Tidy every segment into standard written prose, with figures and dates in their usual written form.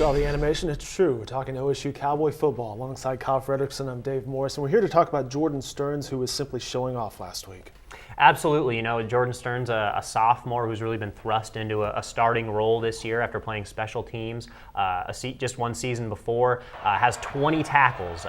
saw the animation. It's true. We're talking OSU Cowboy football. Alongside Kyle Fredrickson, I'm Dave Morris, and we're here to talk about Jordan Stearns, who was simply showing off last week. Absolutely. Jordan Stearns, a sophomore who's really been thrust into a starting role this year after playing special teams just one season before, has 20 tackles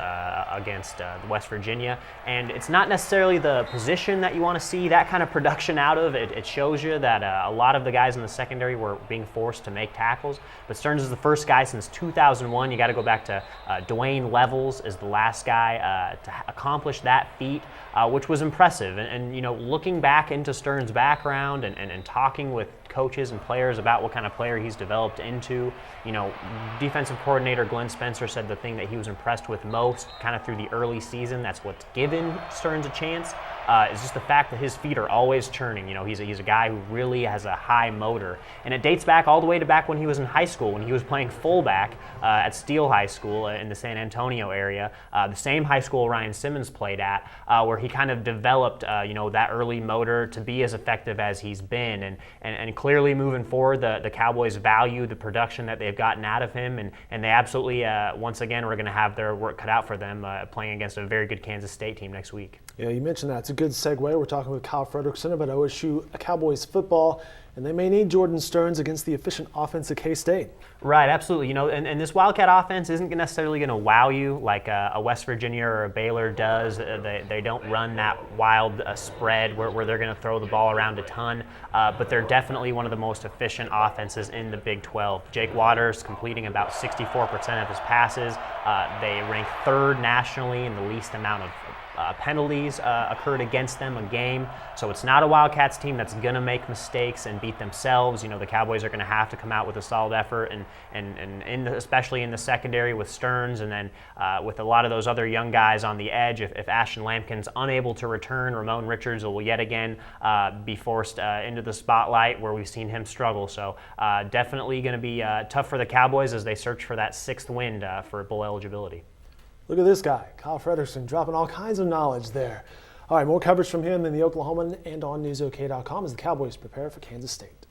against West Virginia. And it's not necessarily the position that you want to see that kind of production out of. It shows you that a lot of the guys in the secondary were being forced to make tackles. But Stearns is the first guy since 2001. You got to go back to Dwayne Levels is the last guy to accomplish that feat, which was impressive. And looking back into Stearns' background and talking with coaches and players about what kind of player he's developed into, defensive coordinator Glenn Spencer said the thing that he was impressed with most kind of through the early season, that's what's given Stearns a chance, is just the fact that his feet are always churning. He's a guy who really has a high motor. And it dates back all the way to back when he was in high school, when he was playing fullback at Steele High School in the San Antonio area, the same high school Ryan Simmons played at, where he kind of developed that early motor to be as effective as he's been. And clearly moving forward, the Cowboys value the production that they've gotten out of him, and they absolutely, once again, we're going to have their work cut out for them playing against a very good Kansas State team next week. Yeah, you mentioned that. It's a good segue. We're talking with Kyle Fredrickson about OSU Cowboys football, and they may need Jordan Stearns against the efficient offense of K-State. Right, absolutely. And this Wildcat offense isn't necessarily going to wow you like a West Virginia or a Baylor does. They don't run that wild spread where they're going to throw the ball around a ton, but they're definitely one of the most efficient offenses in the Big 12. Jake Waters completing about 64% of his passes. They rank third nationally in the least amount of penalties occurred against them a game. So it's not a Wildcats team that's going to make mistakes and beat themselves. The Cowboys are going to have to come out with a solid effort, and especially in the secondary with Stearns, and then with a lot of those other young guys on the edge. If Ashton Lampkin's unable to return, Ramon Richards will yet again be forced into the spotlight where we've seen him struggle. So definitely going to be tough for the Cowboys as they search for that sixth win for bowl eligibility. Look at this guy, Kyle Fredrickson, dropping all kinds of knowledge there. All right, more coverage from him in the Oklahoman and on newsok.com as the Cowboys prepare for Kansas State.